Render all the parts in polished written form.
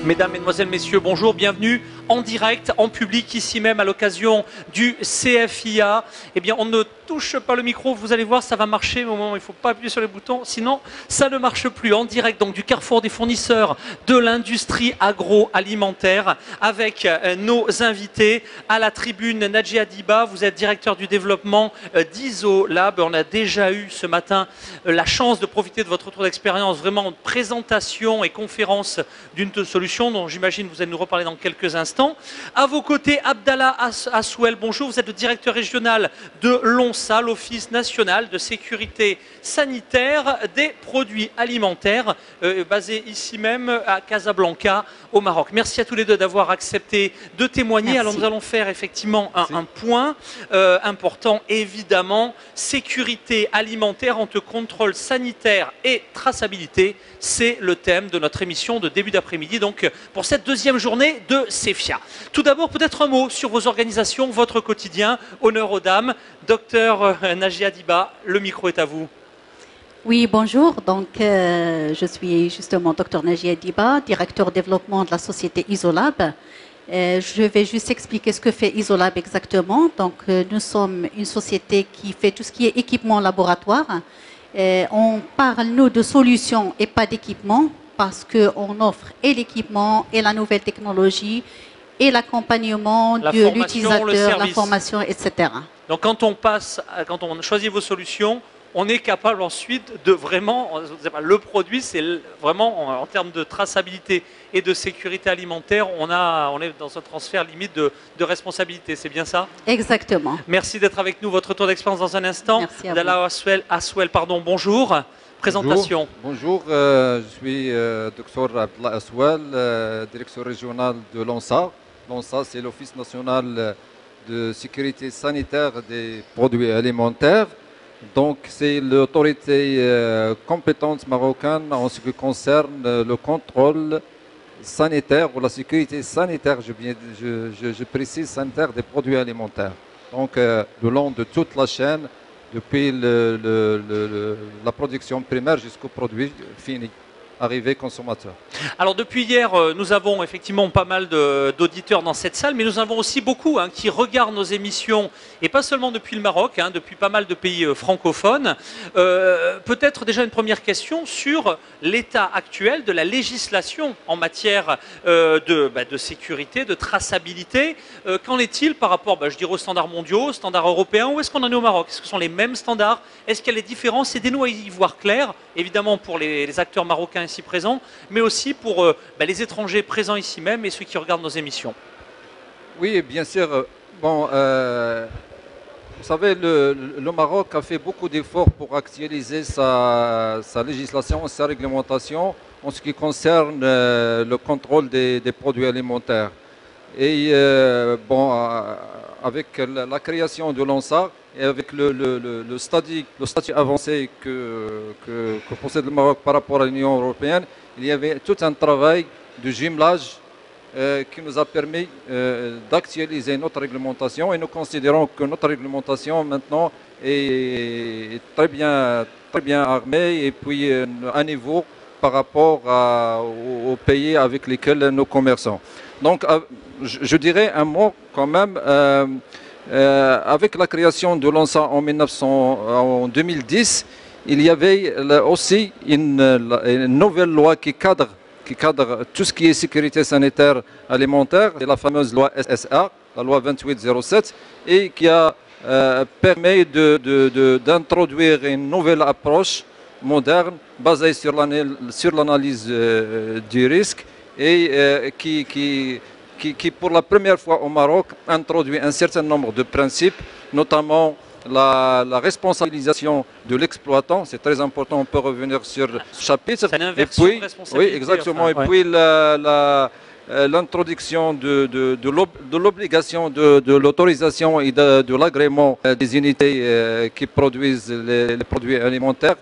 Mesdames, Mesdemoiselles, Messieurs, bonjour, bienvenue en direct, en public, ici même à l'occasion du CFIA. Eh bien, on ne touche pas le micro, vous allez voir, ça va marcher au moment où il ne faut pas appuyer sur les boutons, sinon ça ne marche plus. En direct, donc, du Carrefour des fournisseurs de l'industrie agroalimentaire, avec nos invités à la tribune. Nadjia Diba, vous êtes directeur du développement d'Isolab. On a déjà eu ce matin la chance de profiter de votre retour d'expérience, vraiment présentation et conférence d'une solution dont j'imagine vous allez nous reparler dans quelques instants. À vos côtés, Abdallah Assouel, bonjour, vous êtes le directeur régional de l'ONSA, l'Office national de sécurité sanitaire des produits alimentaires, basé ici même à Casablanca, au Maroc. Merci à tous les deux d'avoir accepté de témoigner. Merci. Alors nous allons faire effectivement un point important, évidemment, sécurité alimentaire entre contrôle sanitaire et traçabilité. C'est le thème de notre émission de début d'après-midi, donc pour cette deuxième journée de CFIA. Tout d'abord, peut-être un mot sur vos organisations, votre quotidien. Honneur aux dames. Docteur Nadjia Diba, le micro est à vous. Oui, bonjour. Donc, je suis justement Dr Nadjia Diba, directeur développement de la société Isolab. Je vais juste expliquer ce que fait Isolab exactement. Donc, nous sommes une société qui fait tout ce qui est équipement laboratoire. On parle, nous, de solutions et pas d'équipement parce qu'on offre et l'équipement et la nouvelle technologie et l'accompagnement de l'utilisateur, la formation, etc. Donc, quand on choisit vos solutions, on est capable ensuite de vraiment, le produit, c'est vraiment en termes de traçabilité et de sécurité alimentaire, on est dans un transfert limite de responsabilité, c'est bien ça? Exactement. Merci d'être avec nous, votre retour d'expérience dans un instant. Merci à Abdallah Assouel, pardon, bonjour. Présentation. Bonjour, je suis Dr Abdallah Assouel, directeur régional de l'ONSA. L'ONSA, c'est l'Office national de sécurité sanitaire des produits alimentaires. Donc, c'est l'autorité compétente marocaine en ce qui concerne le contrôle sanitaire ou la sécurité sanitaire, je précise sanitaire des produits alimentaires. Donc, le long de toute la chaîne, depuis la production primaire jusqu'au produit fini, arrivé consommateur. Alors depuis hier, nous avons effectivement pas mal d'auditeurs dans cette salle, mais nous avons aussi beaucoup qui regardent nos émissions, et pas seulement depuis le Maroc, depuis pas mal de pays francophones. Peut-être déjà une première question sur l'état actuel de la législation en matière de sécurité, de traçabilité. Qu'en est-il par rapport, je dirais, aux standards mondiaux, aux standards européens? Où est-ce qu'on en est au Maroc? Est-ce que ce sont les mêmes standards? Est-ce qu'il y a des différences? Aidez-nous à y voir clair, évidemment pour les acteurs marocains ici présents, mais aussi pour les étrangers présents ici même et ceux qui regardent nos émissions. Oui, bien sûr. Bon, vous savez, le Maroc a fait beaucoup d'efforts pour actualiser sa législation, sa réglementation en ce qui concerne le contrôle des produits alimentaires. Et avec la création de l'ONSA et avec le statut avancé que possède le Maroc par rapport à l'Union européenne, il y avait tout un travail de jumelage qui nous a permis d'actualiser notre réglementation, et nous considérons que notre réglementation maintenant est très bien armée et puis à niveau par rapport aux pays avec lesquels nous commerçons. Donc je dirais un mot quand même. Avec la création de l'ONSA en 2010, il y avait aussi une nouvelle loi qui cadre tout ce qui est sécurité sanitaire alimentaire, c'est la fameuse loi SSA, la loi 2807, et qui a permis d'introduire une nouvelle approche moderne basée sur l'analyse du risque et qui, pour la première fois au Maroc, introduit un certain nombre de principes, notamment la responsabilisation de l'exploitant. C'est très important, on peut revenir sur ce chapitre. C'est une inversion de responsabilité. Oui, exactement. Et puis l'introduction de l'obligation de l'autorisation et de l'agrément des unités qui produisent les produits alimentaires.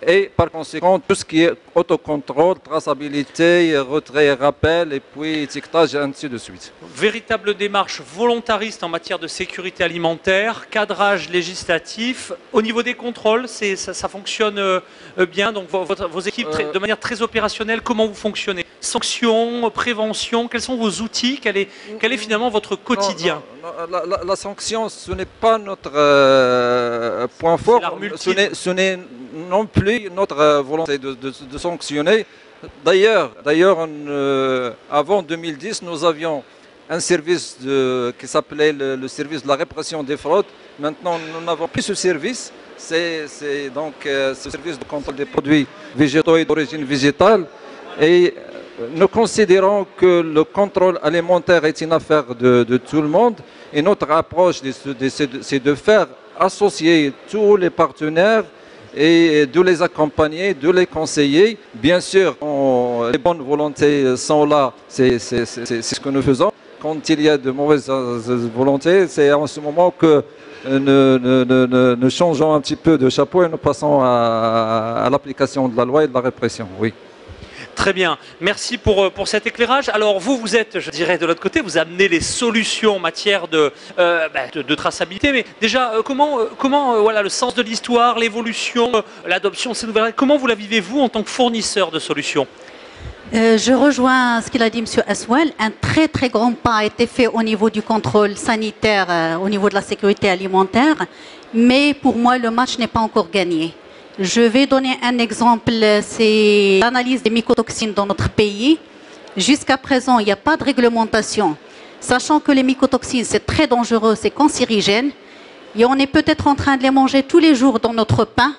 Et par conséquent, tout ce qui est autocontrôle, traçabilité, retrait et rappel, et puis étiquetage, et ainsi de suite. Véritable démarche volontariste en matière de sécurité alimentaire, cadrage législatif. Au niveau des contrôles, ça fonctionne bien. Donc vos équipes, de manière très opérationnelle, comment vous fonctionnez? sanctions, prévention? Quels sont vos outils? Quel est finalement votre quotidien? La sanction, ce n'est pas notre point fort. Ce n'est non plus notre volonté de sanctionner. D'ailleurs, avant 2010, nous avions un service qui s'appelait le service de la répression des fraudes. Maintenant, nous n'avons plus ce service. C'est donc ce service de contrôle des produits végétaux et d'origine végétale. Et nous considérons que le contrôle alimentaire est une affaire de tout le monde. Et notre approche, c'est de faire associer tous les partenaires et de les accompagner, de les conseiller. Bien sûr, les bonnes volontés sont là, c'est ce que nous faisons. Quand il y a de mauvaises volontés, c'est en ce moment que nous changeons un petit peu de chapeau et nous passons à l'application de la loi et de la répression. Oui. Très bien, merci pour cet éclairage. Alors vous êtes, je dirais, de l'autre côté, vous amenez les solutions en matière de traçabilité, mais déjà, comment voilà, le sens de l'histoire, l'évolution, l'adoption de ces nouvelles règles, comment vous la vivez-vous en tant que fournisseur de solutions? Je rejoins ce qu'il a dit M. Aswell. Un très très grand pas a été fait au niveau du contrôle sanitaire, au niveau de la sécurité alimentaire, mais pour moi le match n'est pas encore gagné. Je vais donner un exemple, c'est l'analyse des mycotoxines dans notre pays. Jusqu'à présent, il n'y a pas de réglementation, sachant que les mycotoxines, c'est très dangereux, c'est cancérigène. Et on est peut-être en train de les manger tous les jours dans notre pain.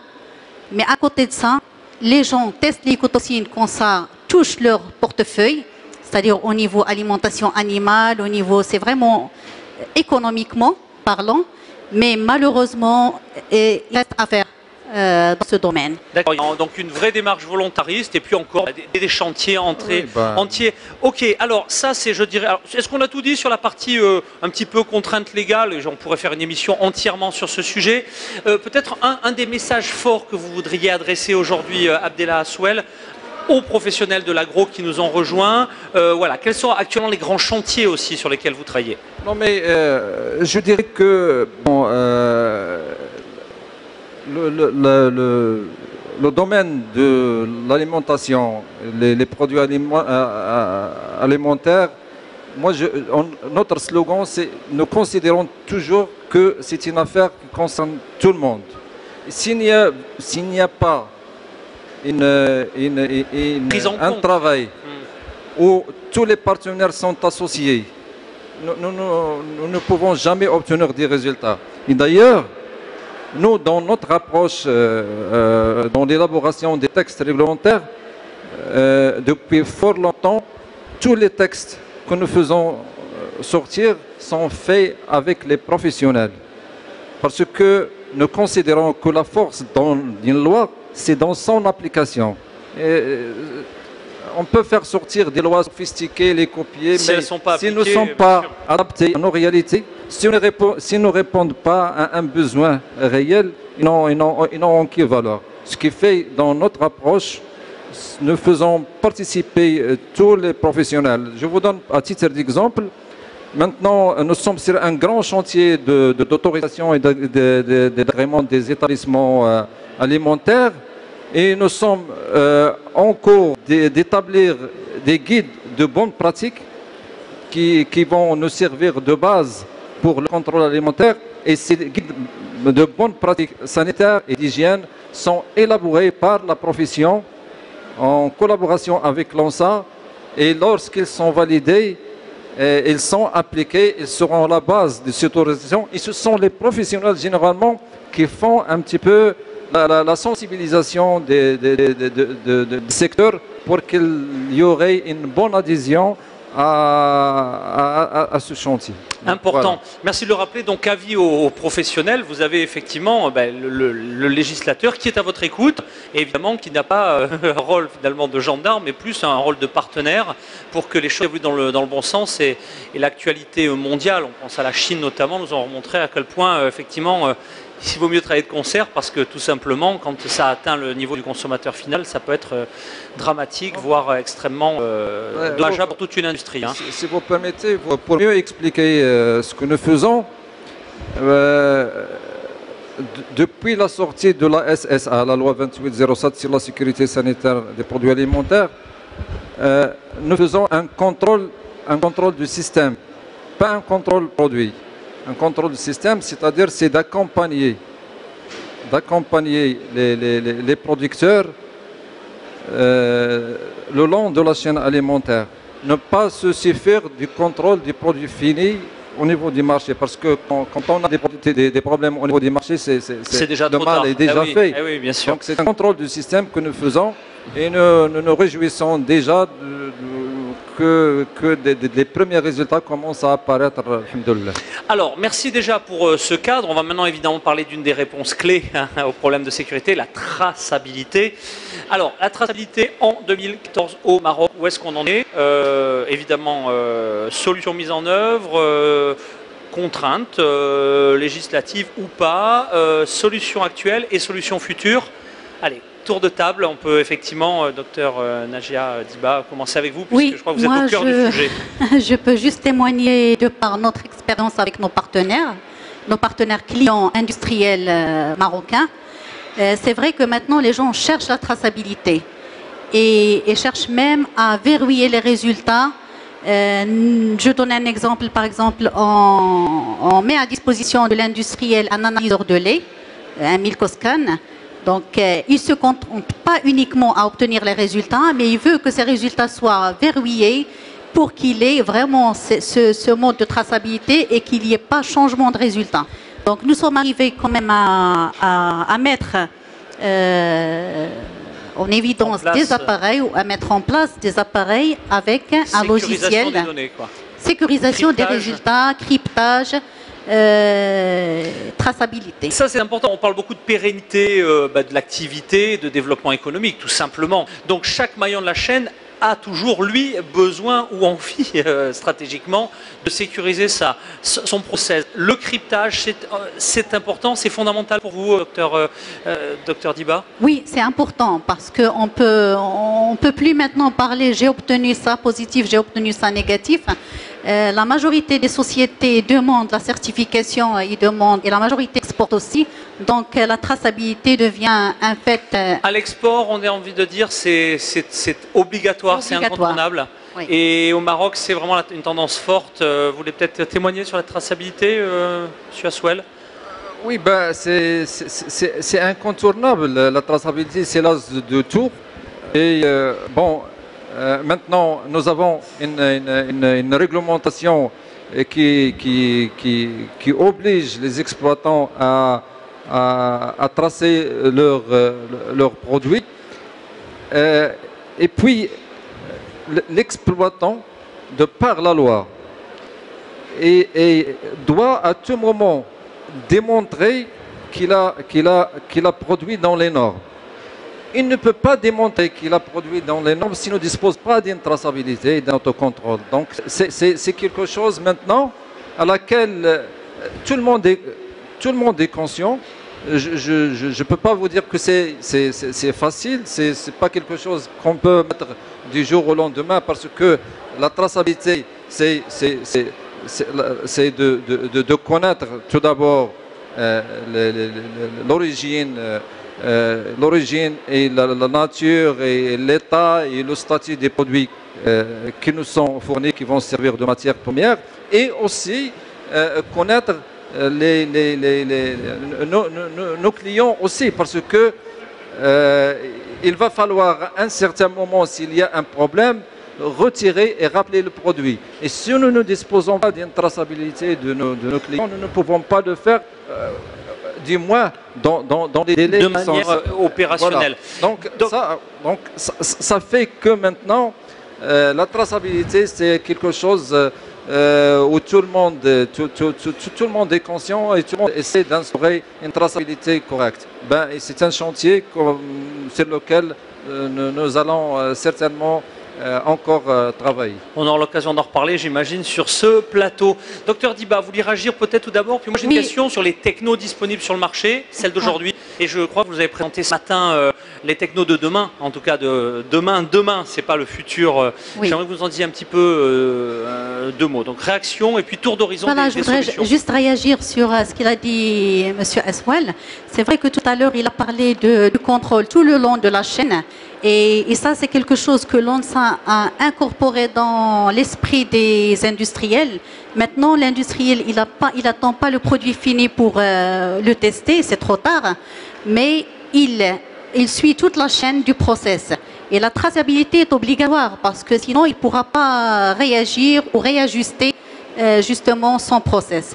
Mais à côté de ça, les gens testent les mycotoxines quand ça touche leur portefeuille, c'est-à-dire au niveau alimentation animale, au niveau, c'est vraiment économiquement parlant. Mais malheureusement, il reste à faire dans ce domaine. D'accord, donc une vraie démarche volontariste et puis encore des chantiers entiers. Ok, alors ça c'est, je dirais, est-ce qu'on a tout dit sur la partie un petit peu contrainte légale, et on pourrait faire une émission entièrement sur ce sujet. Peut-être un des messages forts que vous voudriez adresser aujourd'hui, Abdellah Aswell, aux professionnels de l'agro qui nous ont rejoints. Voilà, quels sont actuellement les grands chantiers aussi sur lesquels vous travaillez? Non mais je dirais que bon, le domaine de l'alimentation, les produits alimentaires, notre slogan, c'est nous considérons toujours que c'est une affaire qui concerne tout le monde. S'il n'y a pas un travail où tous les partenaires sont associés, nous ne pouvons jamais obtenir des résultats. Et d'ailleurs, nous, dans notre approche, dans l'élaboration des textes réglementaires, depuis fort longtemps, tous les textes que nous faisons sortir sont faits avec les professionnels. Parce que nous considérons que la force d'une loi, c'est dans son application. On peut faire sortir des lois sophistiquées, les copier, mais s'ils ne sont pas adaptés à nos réalités, s'ils ne répondent pas à un besoin réel, ils n'ont aucune valeur. Ce qui fait, dans notre approche, nous faisons participer tous les professionnels. Je vous donne à titre d'exemple, maintenant nous sommes sur un grand chantier d'autorisation et d'agrément des établissements alimentaires. Et nous sommes en cours d'établir des guides de bonnes pratiques qui vont nous servir de base pour le contrôle alimentaire. Et ces guides de bonnes pratiques sanitaires et d'hygiène sont élaborés par la profession en collaboration avec l'ONSA. Et lorsqu'ils sont validés, ils sont appliqués, ils seront la base de cette autorisation. Et ce sont les professionnels généralement qui font un petit peu la sensibilisation du secteur pour qu'il y aurait une bonne adhésion à ce chantier. Important. Voilà. Merci de le rappeler. Donc, avis aux professionnels, vous avez effectivement le législateur qui est à votre écoute et évidemment qui n'a pas un rôle finalement de gendarme, mais plus un rôle de partenaire pour que les choses évoluent dans le bon sens. Et l'actualité mondiale, on pense à la Chine notamment, nous ont montré à quel point effectivement il vaut mieux travailler de concert parce que tout simplement, quand ça atteint le niveau du consommateur final, ça peut être dramatique, voire extrêmement dommageable pour toute une industrie. Si vous permettez, pour mieux expliquer ce que nous faisons, depuis la sortie de la SSA, la loi 2807 sur la sécurité sanitaire des produits alimentaires, nous faisons un contrôle du système, pas un contrôle produit. Un contrôle du système, c'est-à-dire c'est d'accompagner les producteurs le long de la chaîne alimentaire. Ne pas se suffire du contrôle du produit fini au niveau du marché, parce que quand on a des problèmes au niveau du marché, c'est déjà le trop mal tard. est déjà fait. Oui, bien sûr. Donc c'est un contrôle du système que nous faisons et nous nous réjouissons déjà que les premiers résultats commencent à apparaître. Alhamdoulilah. Alors, merci déjà pour ce cadre. On va maintenant évidemment parler d'une des réponses clés au problème de sécurité, la traçabilité. Alors, la traçabilité en 2014 au Maroc, où est-ce qu'on en est? Évidemment, solutions mises en œuvre, contraintes législatives ou pas, solutions actuelles et solutions futures. Allez, tour de table, on peut effectivement, docteur Najia Diba, commencer avec vous, puisque je crois que vous êtes au cœur du sujet. Je peux juste témoigner de par notre expérience avec nos partenaires clients industriels marocains. C'est vrai que maintenant les gens cherchent la traçabilité et cherchent même à verrouiller les résultats. Je donne un exemple, par exemple, on met à disposition de l'industriel un analyseur de lait, un Milkoscan. Donc, il ne se contente pas uniquement à obtenir les résultats, mais il veut que ces résultats soient verrouillés pour qu'il ait vraiment ce mode de traçabilité et qu'il n'y ait pas changement de résultat. Donc, nous sommes arrivés quand même à mettre en évidence des appareils ou à mettre en place des appareils avec un logiciel. Des données, quoi. Sécurisation des résultats, cryptage. Traçabilité. Ça c'est important, on parle beaucoup de pérennité de l'activité, de développement économique tout simplement. Donc chaque maillon de la chaîne a toujours lui besoin ou envie stratégiquement de sécuriser son process. Le cryptage c'est important, c'est fondamental pour vous docteur Diba? Oui, c'est important parce qu'on peut plus maintenant parler j'ai obtenu ça positif, j'ai obtenu ça négatif. La majorité des sociétés demandent la certification, et la majorité exporte aussi. Donc la traçabilité devient un fait. À l'export, on a envie de dire c'est obligatoire, c'est incontournable. Oui. Et au Maroc, c'est vraiment une tendance forte. Vous voulez peut-être témoigner sur la traçabilité, M. Aswel? Oui, ben, c'est incontournable. La traçabilité, c'est l'as de tout. Et maintenant, nous avons une réglementation qui oblige les exploitants à tracer leurs produits. Et puis, l'exploitant, de par la loi, doit à tout moment démontrer qu'il a produit dans les normes. Il ne peut pas démontrer qu'il a produit dans les normes s'il ne dispose pas d'une traçabilité et d'un autocontrôle. Donc c'est quelque chose maintenant à laquelle tout le monde est conscient. Je ne peux pas vous dire que c'est facile, c'est pas quelque chose qu'on peut mettre du jour au lendemain parce que la traçabilité, c'est de connaître tout d'abord l'origine et la nature et l'état et le statut des produits qui nous sont fournis, qui vont servir de matière première, et aussi connaître nos clients aussi, parce que il va falloir à un certain moment, s'il y a un problème, retirer et rappeler le produit. Et si nous ne disposons pas d'une traçabilité de nos clients, nous ne pouvons pas le faire du moins dans des délais de manière opérationnelle. Voilà. Donc ça fait que maintenant la traçabilité c'est quelque chose où tout le monde est conscient et tout le monde essaie d'instaurer une traçabilité correcte. Et c'est un chantier sur lequel nous allons certainement encore travailler. On aura l'occasion d'en reparler, j'imagine, sur ce plateau. Docteur Diba, vous voulez réagir peut-être tout d'abord? Puis moi j'ai une question sur les technos disponibles sur le marché, celle d'aujourd'hui. Et je crois que vous avez présenté ce matin les technos de demain, en tout cas de demain, c'est pas le futur. Oui. J'aimerais que vous en disiez un petit peu deux mots. Donc réaction et puis tour d'horizon des solutions. Je voudrais juste réagir sur ce qu'il a dit M. Aswel. C'est vrai que tout à l'heure il a parlé du contrôle tout le long de la chaîne. Et ça, c'est quelque chose que l'ONSA a incorporé dans l'esprit des industriels. Maintenant, l'industriel, il n'attend pas le produit fini pour le tester, c'est trop tard, mais il suit toute la chaîne du process. Et la traçabilité est obligatoire parce que sinon, il ne pourra pas réagir ou réajuster justement son process.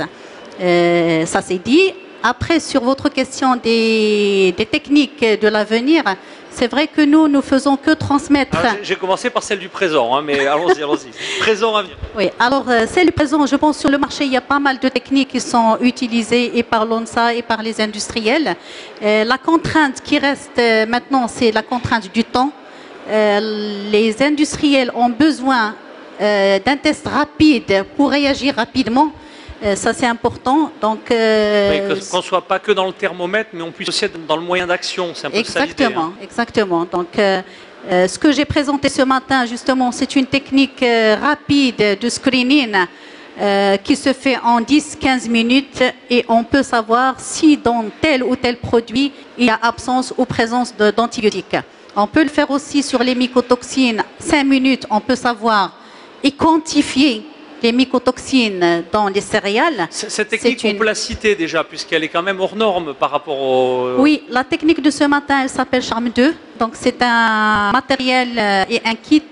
Ça, c'est dit. Après, sur votre question des techniques de l'avenir, c'est vrai que nous ne faisons que transmettre. J'ai commencé par celle du présent, hein, mais allons-y, allons-y. Présent, avenir. Oui, alors celle du présent, je pense sur le marché, il y a pas mal de techniques qui sont utilisées et par l'ONSA et par les industriels. La contrainte qui reste maintenant, c'est la contrainte du temps. Les industriels ont besoin d'un test rapide pour réagir rapidement. Ça, c'est important. Donc, qu'on ne soit pas que dans le thermomètre, mais on puisse aussi être dans le moyen d'action. C'est un peu ça l'idée, hein. Exactement. Donc, ce que j'ai présenté ce matin, justement, c'est une technique rapide de screening qui se fait en 10-15 minutes et on peut savoir si dans tel ou tel produit, il y a absence ou présence d'antibiotiques. On peut le faire aussi sur les mycotoxines. 5 minutes, on peut savoir et quantifier les mycotoxines dans les céréales. Cette technique, on peut la citer déjà, puisqu'elle est quand même hors norme par rapport au... Oui, la technique de ce matin, elle s'appelle Charme 2. Donc, c'est un matériel et un kit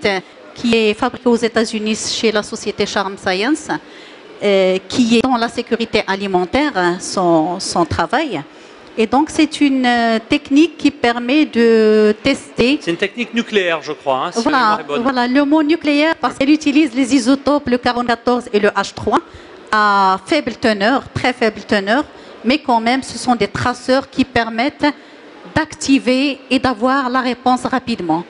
qui est fabriqué aux États-Unis chez la société Charm Science, qui est dans la sécurité alimentaire, son travail. Et donc, c'est une technique qui permet de tester... C'est une technique nucléaire, je crois. Hein, si voilà, le mot nucléaire, parce qu'elle utilise les isotopes, le 44 et le H3, à faible teneur, très faible teneur, mais quand même, ce sont des traceurs qui permettent d'activer et d'avoir la réponse rapidement.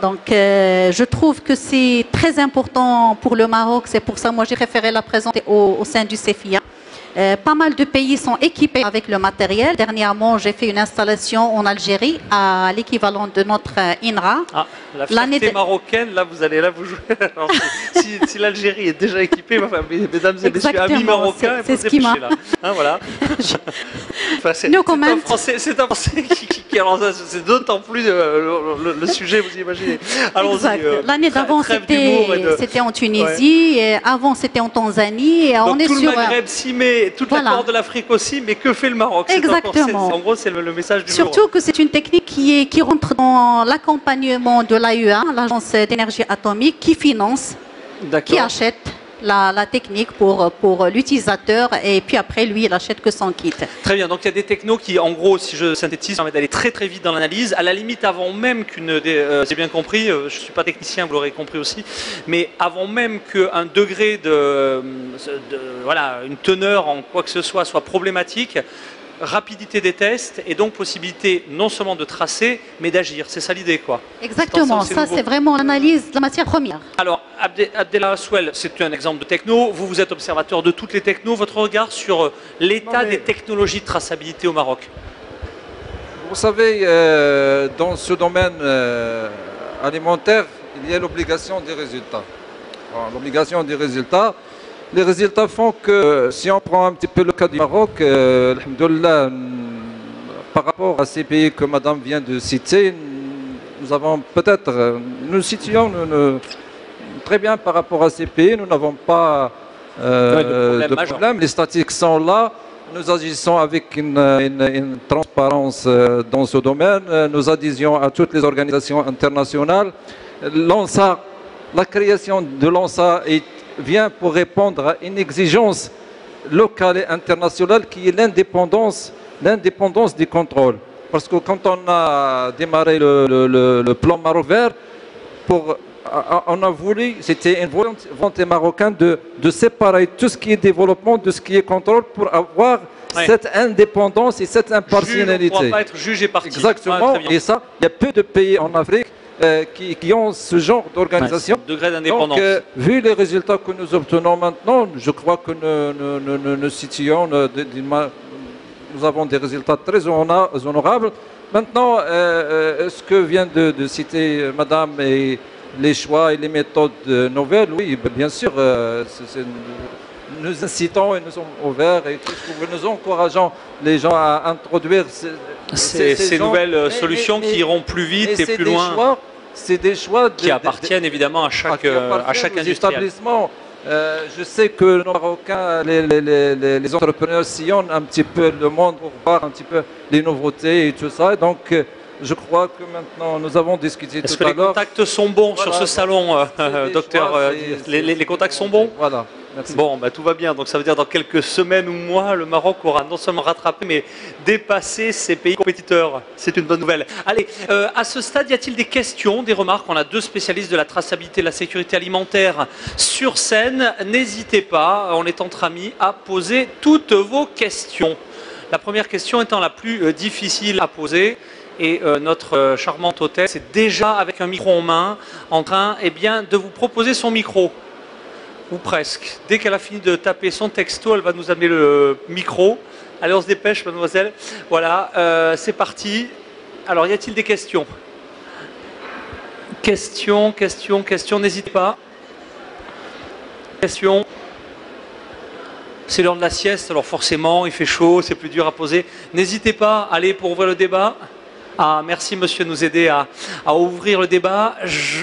Donc, je trouve que c'est très important pour le Maroc. C'est pour ça, moi, j'ai préféré la présenter au sein du CEFIA. Pas mal de pays sont équipés avec le matériel. Dernièrement, j'ai fait une installation en Algérie à l'équivalent de notre INRA. Ah, la fierté marocaine, là vous allez vous jouer. Alors, si l'Algérie est déjà équipée, enfin, mesdames et messieurs, amis marocains, c'est ce qui m'a. Hein, voilà. Enfin, c'est un Français qui alors c'est d'autant plus le sujet, vous imaginez. Allons-y. L'année d'avant, c'était en Tunisie, et avant c'était en Tanzanie. Et donc, on est tout sur le Maghreb s'y met. Toute la Corne de l'Afrique aussi, mais que fait le Maroc? Exactement. En gros, c'est le message du Surtout jour. Que c'est une technique qui rentre dans l'accompagnement de l'AEA, l'Agence d'énergie atomique, qui finance, qui achète la technique pour l'utilisateur et puis après, lui, il achète que son kit. Très bien, donc il y a des technos qui, en gros, si je synthétise, permettent d'aller très très vite dans l'analyse, à la limite avant même j'ai bien compris, je ne suis pas technicien, vous l'aurez compris aussi, mais avant même qu'un degré voilà, une teneur en quoi que ce soit problématique, rapidité des tests et donc possibilité non seulement de tracer, mais d'agir. C'est ça l'idée, quoi. Exactement, ça c'est vraiment l'analyse de la matière première. Alors, Abdellah Souel, c'est un exemple de techno. Vous êtes observateur de toutes les technos. Votre regard sur l'état des technologies de traçabilité au Maroc? Vous savez, dans ce domaine alimentaire, il y a l'obligation des résultats. L'obligation des résultats. Les résultats font que, si on prend un petit peu le cas du Maroc, alhamdoulilah, par rapport à ces pays que madame vient de citer, nous avons peut-être, nous situons très bien par rapport à ces pays, nous n'avons pas de problème. Les statistiques sont là, nous agissons avec une transparence dans ce domaine, nous adhésions à toutes les organisations internationales. L'ONSA, la création de l'ONSA vient pour répondre à une exigence locale et internationale qui est l'indépendance des contrôles. Parce que quand on a démarré le plan Maroc vert, on a voulu, c'était une volonté marocaine de séparer tout ce qui est développement de ce qui est contrôle pour avoir cette indépendance et cette impartialité. On ne pourra pas être jugé parti. Exactement, et ça, il y a peu de pays en Afrique qui ont ce genre d'organisation. Degré d'indépendance. Donc, vu les résultats que nous obtenons maintenant, je crois que nous situons, nous avons des résultats très honorables. Maintenant, ce que vient de citer madame et les choix et les méthodes nouvelles, oui, bien sûr, nous incitons et nous sommes ouverts et nous encourageons les gens à introduire ces nouvelles solutions qui iront plus vite et plus loin. C'est des choix qui appartiennent évidemment à chaque industriel. Établissement. Je sais que nos Marocains, les entrepreneurs sillonnent un petit peu le monde pour voir un petit peu les nouveautés et tout ça. Donc, je crois que maintenant, nous avons discuté tout à l'heure. Est-ce que les contacts sont bons sur ce salon, docteur? Les contacts sont bons? Voilà. Merci. Bon, bah, tout va bien. Donc ça veut dire dans quelques semaines ou mois, le Maroc aura non seulement rattrapé, mais dépassé ses pays compétiteurs. C'est une bonne nouvelle. Allez, à ce stade, y a-t-il des questions, des remarques? On a deux spécialistes de la traçabilité et de la sécurité alimentaire sur scène. N'hésitez pas, on est entre amis, à poser toutes vos questions. La première question étant la plus difficile à poser. Et notre charmante hôtesse est déjà avec un micro en main, en train de vous proposer son micro. Ou presque. Dès qu'elle a fini de taper son texto, elle va nous amener le micro. Allez, on se dépêche, mademoiselle. Voilà, c'est parti. Alors, y a-t-il des questions? Questions, n'hésitez pas. Questions. C'est l'heure de la sieste, alors forcément, il fait chaud, c'est plus dur à poser. N'hésitez pas, allez, pour ouvrir le débat. Ah, merci monsieur de nous aider à ouvrir le débat.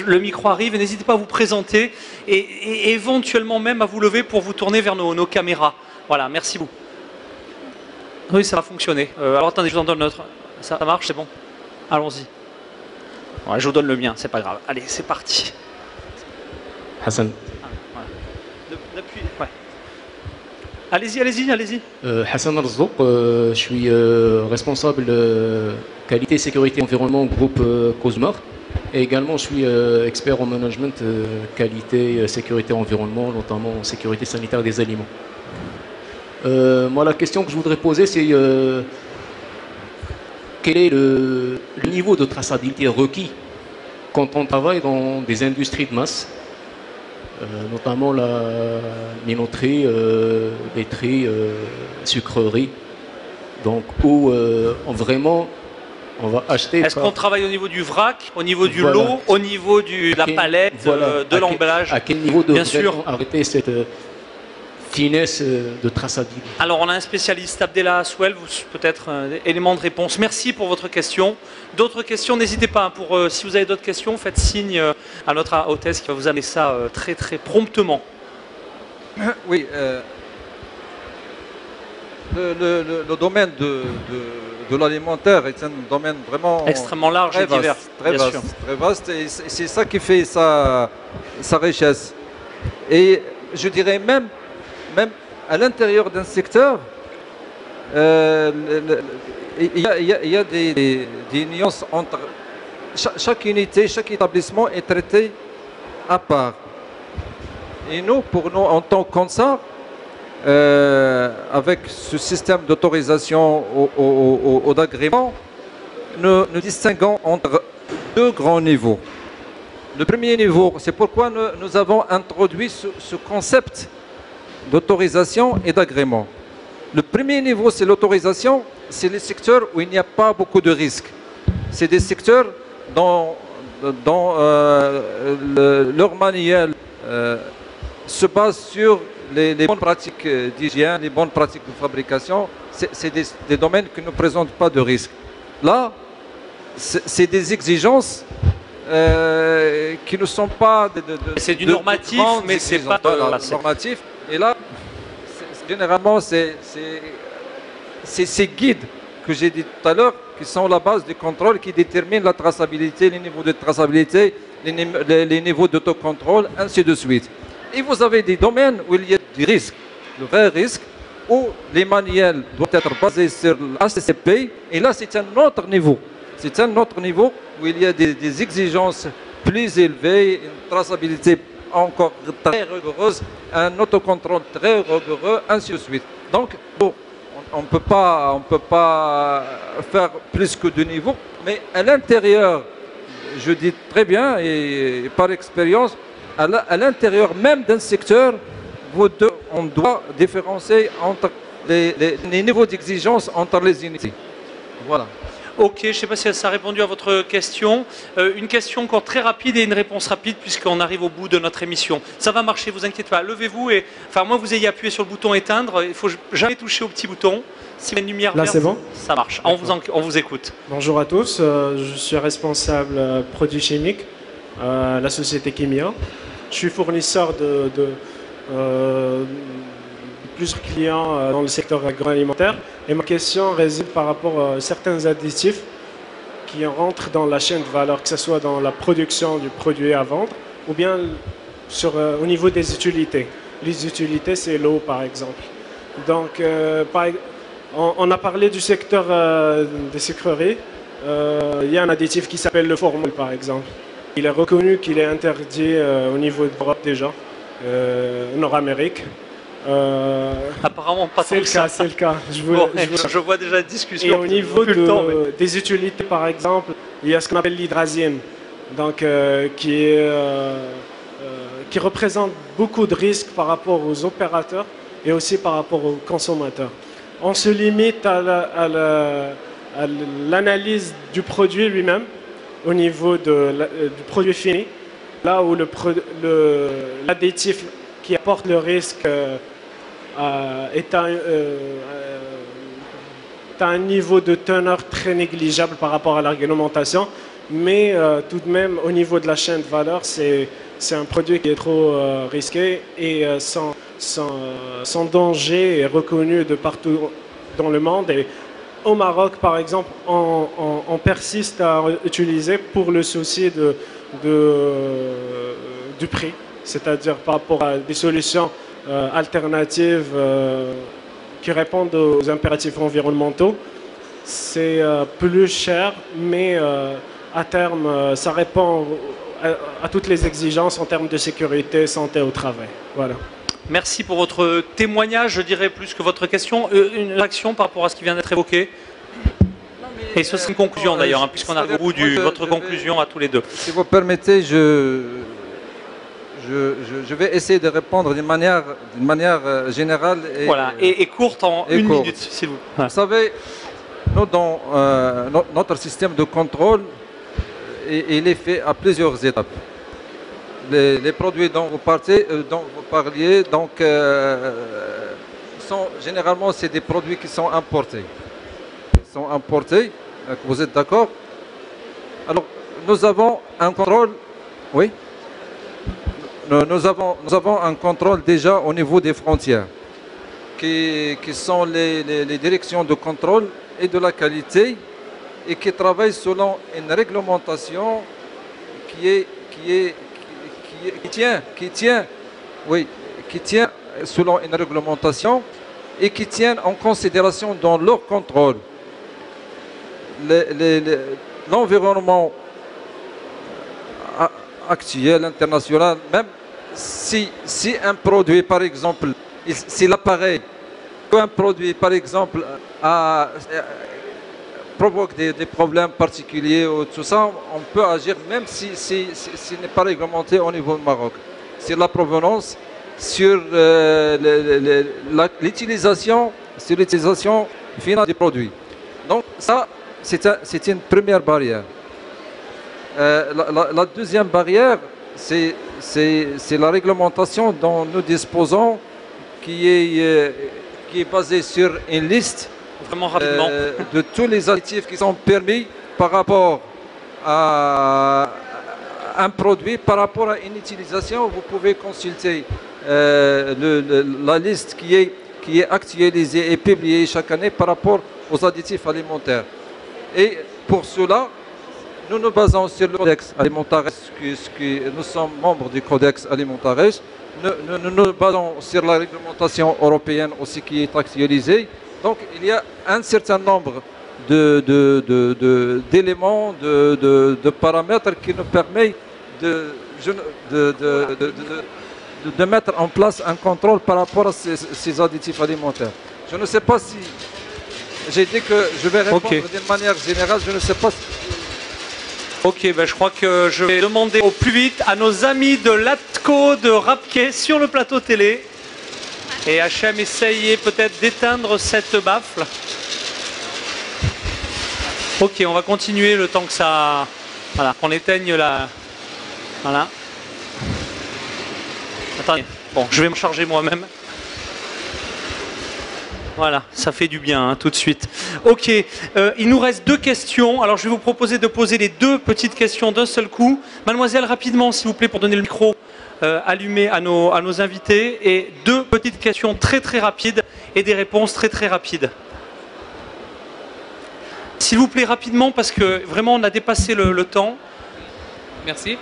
Le micro arrive et n'hésitez pas à vous présenter et éventuellement même à vous lever pour vous tourner vers nos caméras. Voilà, merci beaucoup. Oui, ça va fonctionner. Alors attendez, je vous en donne l'autre. Ça marche, c'est bon? Allons-y. Ouais, je vous donne le mien, c'est pas grave. Allez, c'est parti. Hassan. Depuis, ouais. Allez-y. Hassan Arzouk, je suis responsable qualité, sécurité, environnement au groupe Cosmar. Et également, je suis expert en management qualité, sécurité, environnement, notamment en sécurité sanitaire des aliments. Moi, la question que je voudrais poser, c'est quel est le niveau de traçabilité requis quand on travaille dans des industries de masse, notamment la minoterie, laiterie, sucrerie, donc où vraiment on va acheter. Est-ce qu'on travaille au niveau du vrac, au niveau du lot, au niveau de la palette, de l'emballage? À quel niveau de bien sûr arrêter cette finesse de traçabilité? Alors on a un spécialiste, Abdellah Aswel, peut-être un élément de réponse. Merci pour votre question. D'autres questions, n'hésitez pas. Si vous avez d'autres questions, faites signe à notre hôtesse qui va vous amener ça très promptement. Oui, le domaine de l'alimentaire est un domaine vraiment extrêmement large et divers, très vaste, et c'est ça qui fait sa richesse. Et je dirais même à l'intérieur d'un secteur, il y a des nuances entre chaque unité, chaque établissement est traité à part. Et nous, pour nous, en tant qu'ONSA, avec ce système d'autorisation ou d'agrément, nous distinguons entre deux grands niveaux. Le premier niveau, c'est pourquoi nous avons introduit ce concept d'autorisation et d'agrément. Le premier niveau, c'est l'autorisation, c'est les secteurs où il n'y a pas beaucoup de risques. C'est des secteurs dont leur manuel se base sur les bonnes pratiques d'hygiène, les bonnes pratiques de fabrication. C'est des domaines qui ne présentent pas de risques. Là, c'est des exigences qui ne sont pas c'est du normatif, mais c'est pas normatif. Et là, généralement, c'est ces guides que j'ai dit tout à l'heure qui sont la base du contrôle, qui déterminent la traçabilité, les niveaux de traçabilité, les niveaux d'autocontrôle, ainsi de suite. Et vous avez des domaines où il y a du risque, le vrai risque, où les manuels doivent être basés sur l'ACCP, et là c'est un autre niveau. C'est un autre niveau où il y a des exigences plus élevées, une traçabilité encore très rigoureuse, un autocontrôle très rigoureux, ainsi de suite. Donc, bon, on ne peut pas faire plus que deux niveaux, mais à l'intérieur, je dis très bien, et par expérience, à l'intérieur même d'un secteur, on doit différencier entre les niveaux d'exigence entre les unités. Voilà. Ok, je ne sais pas si ça a répondu à votre question. Une question encore très rapide et une réponse rapide puisqu'on arrive au bout de notre émission. Ça va marcher, vous inquiétez pas. Levez-vous et, enfin, moi, vous ayez appuyé sur le bouton éteindre. Il faut jamais toucher au petit bouton. S'il y a une lumière Là, verte, c'est bon? Ça marche. On vous écoute. Bonjour à tous, je suis responsable produits chimiques à la société Kimia. Je suis fournisseur de plusieurs clients dans le secteur agroalimentaire et ma question réside par rapport à certains additifs qui rentrent dans la chaîne de valeur, que ce soit dans la production du produit à vendre ou bien au niveau des utilités. Les utilités, c'est l'eau par exemple. Donc, on a parlé du secteur des sucreries. Il y a un additif qui s'appelle le formol par exemple. Il est reconnu qu'il est interdit au niveau de l'Europe déjà, Nord-Amérique. Apparemment pas tant que ça. C'est le cas. Je vois déjà la discussion. Et au niveau des utilités par exemple, il y a ce qu'on appelle l'hydrazine, donc qui représente beaucoup de risques par rapport aux opérateurs et aussi par rapport aux consommateurs. On se limite à l'analyse du produit lui-même au niveau du produit fini, là où l'additif qui apporte le risque est à un niveau de teneur très négligeable par rapport à la réglementation, mais tout de même au niveau de la chaîne de valeur, c'est un produit qui est trop risqué et son danger est reconnu de partout dans le monde. Et au Maroc, par exemple, on persiste à utiliser pour le souci du prix, c'est-à-dire par rapport à des solutions alternatives qui répondent aux impératifs environnementaux. C'est plus cher, mais à terme, ça répond à toutes les exigences en termes de sécurité, santé au travail. Voilà. Merci pour votre témoignage, je dirais plus que votre question. Une réaction par rapport à ce qui vient d'être évoqué? Et ce sera une conclusion d'ailleurs, hein, puisqu'on arrive au bout de votre conclusion à tous les deux. Si vous permettez, je vais essayer de répondre d'une manière générale. Voilà, et courte en une minute, s'il vous plaît. Vous savez, nous, dans notre système de contrôle, il est fait à plusieurs étapes. Les produits dont vous parliez, donc, généralement, c'est des produits qui sont importés. Vous êtes d'accord? Alors, nous avons un contrôle. Oui. Nous avons un contrôle déjà au niveau des frontières, qui sont les directions de contrôle et de la qualité, et qui travaillent selon une réglementation qui tient selon une réglementation et qui tient en considération dans leur contrôle l'environnement actuel, international. Même si un produit, par exemple, si l'appareil, un produit, par exemple, provoque des problèmes particuliers ou tout ça, on peut agir même si n'est pas réglementé au niveau du Maroc. Sur la provenance, sur l'utilisation finale du produit. Donc ça, c'est une première barrière. La deuxième barrière, c'est la réglementation dont nous disposons, qui est basée sur une liste vraiment rapidement de tous les additifs qui sont permis par rapport à un produit, par rapport à une utilisation. Vous pouvez consulter la liste qui est actualisée et publiée chaque année par rapport aux additifs alimentaires. Et pour cela, nous nous basons sur le Codex Alimentaris, nous sommes membres du Codex Alimentaris. Nous nous basons sur la réglementation européenne aussi qui est actualisée. Donc il y a un certain nombre d'éléments, de paramètres qui nous permettent de mettre en place un contrôle par rapport à ces additifs alimentaires. Je ne sais pas si... J'ai dit que je vais répondre d'une manière générale, je ne sais pas si... Ok, ben je crois que je vais demander au plus vite à nos amis de l'ATCO de Rapquet sur le plateau télé. Et HM, essayez peut-être d'éteindre cette baffle. Ok, on va continuer le temps que ça... Voilà, qu'on éteigne la... Voilà. Attendez, bon, je vais me charger moi-même. Voilà, ça fait du bien hein, tout de suite. Ok, il nous reste 2 questions. Alors je vais vous proposer de poser les 2 petites questions d'un seul coup. Mademoiselle, rapidement s'il vous plaît, pour donner le micro allumé à nos invités. Et 2 petites questions très très rapides et des réponses très très rapides. S'il vous plaît, rapidement, parce que vraiment on a dépassé le temps. Merci.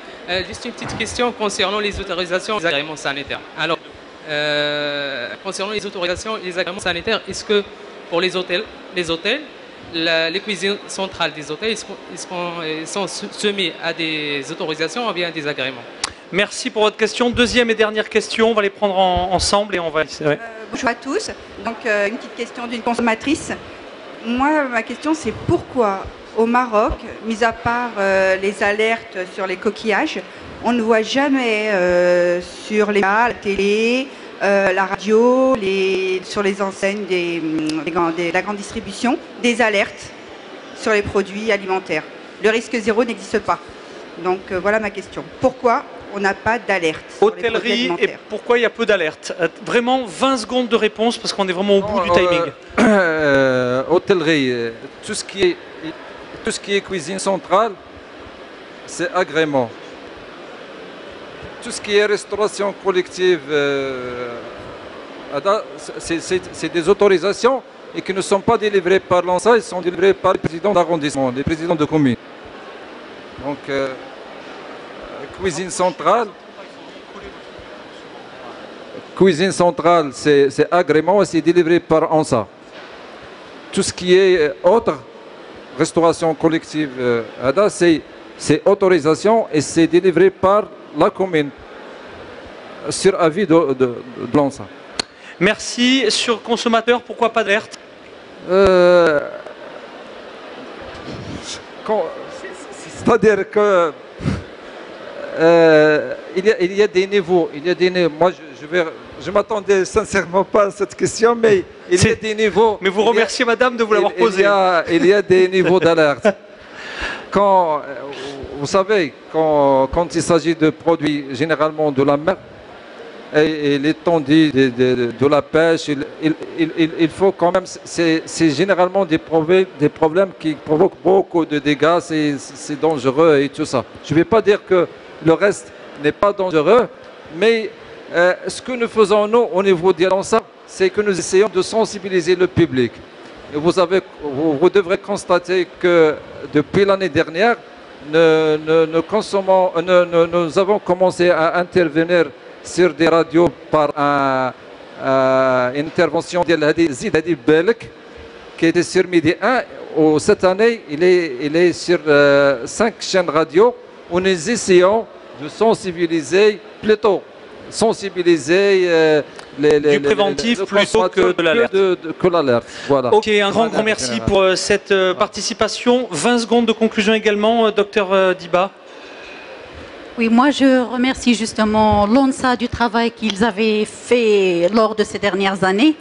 Juste une petite question concernant les autorisations et les agréments sanitaires. Alors, concernant les autorisations et les agréments sanitaires, est-ce que pour les hôtels, les cuisines centrales des hôtels, sont soumis à des autorisations ou bien à des agréments? Merci pour votre question. Deuxième et dernière question, on va les prendre ensemble et on va... Ouais. Bonjour à tous. Donc, une petite question d'une consommatrice. Moi, ma question, c'est pourquoi au Maroc, mis à part les alertes sur les coquillages, on ne voit jamais sur les la télé, la radio, sur les enseignes de la grande distribution, des alertes sur les produits alimentaires. Le risque zéro n'existe pas. Donc voilà ma question. Pourquoi on n'a pas d'alerte sur les produits Hôtellerie, et alimentaires? pourquoi il n'y a peu d'alerte? Vraiment 20 secondes de réponse parce qu'on est vraiment au bout du timing. Hôtellerie, tout ce qui est cuisine centrale, c'est agrément. Tout ce qui est restauration collective, c'est des autorisations et qui ne sont pas délivrées par l'ANSA, ils sont délivrées par les présidents d'arrondissement, les présidents de communes. Donc, cuisine centrale, c'est agrément et c'est délivré par ANSA. Tout ce qui est autre, restauration collective, c'est autorisation et c'est délivré par la commune sur avis de l'ANSA. Merci. Sur consommateur, pourquoi pas d'alerte? C'est-à-dire que il y a des niveaux. Moi, je m'attendais sincèrement pas à cette question, mais il y a des niveaux. Mais vous remerciez madame de vous l'avoir posé. Il y a des niveaux d'alerte. Vous savez, quand il s'agit de produits généralement de la mer et l'étendue de la pêche, il faut quand même, c'est généralement des problèmes qui provoquent beaucoup de dégâts, c'est dangereux et tout ça. Je ne vais pas dire que le reste n'est pas dangereux, mais ce que nous faisons nous au niveau de l'ANSA, c'est que nous essayons de sensibiliser le public. Et vous devrez constater que depuis l'année dernière, nous avons commencé à intervenir sur des radios par une intervention de Zid Hadib Belk qui était sur Midi 1. Cette année, il est sur 5 chaînes radio où nous essayons de sensibiliser plutôt. Du préventif plutôt que de l'alerte. Voilà. Ok, un grand merci pour cette participation. 20 secondes de conclusion également, docteur Diba. Oui, moi je remercie justement l'ANSA du travail qu'ils avaient fait lors de ces dernières années.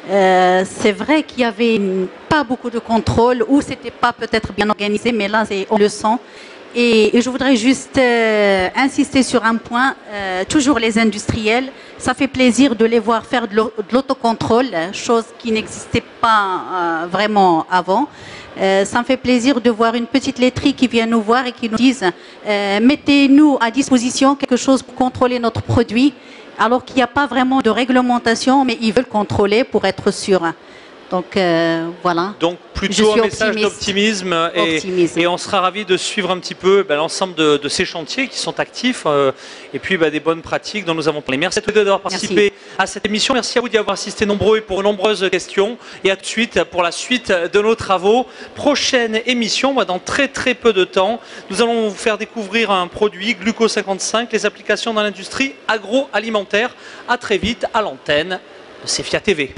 C'est vrai qu'il n'y avait pas beaucoup de contrôle ou c'était pas peut-être bien organisé, mais là on le sent. Et je voudrais juste insister sur un point, toujours les industriels, ça fait plaisir de les voir faire de l'autocontrôle, chose qui n'existait pas vraiment avant. Ça me fait plaisir de voir une petite laiterie qui vient nous voir et qui nous dise mettez-nous à disposition quelque chose pour contrôler notre produit, alors qu'il n'y a pas vraiment de réglementation, mais ils veulent contrôler pour être sûrs. Donc voilà. Donc plutôt un message d'optimisme et on sera ravis de suivre un petit peu l'ensemble de ces chantiers qui sont actifs et puis des bonnes pratiques dont nous avons parlé. Merci à tous deux d'avoir participé à cette émission. Merci à vous d'y avoir assisté nombreux et pour de nombreuses questions. Et à tout de suite pour la suite de nos travaux. Prochaine émission, dans très peu de temps, nous allons vous faire découvrir un produit, Gluco 55, les applications dans l'industrie agroalimentaire. À très vite à l'antenne de CEFIA TV.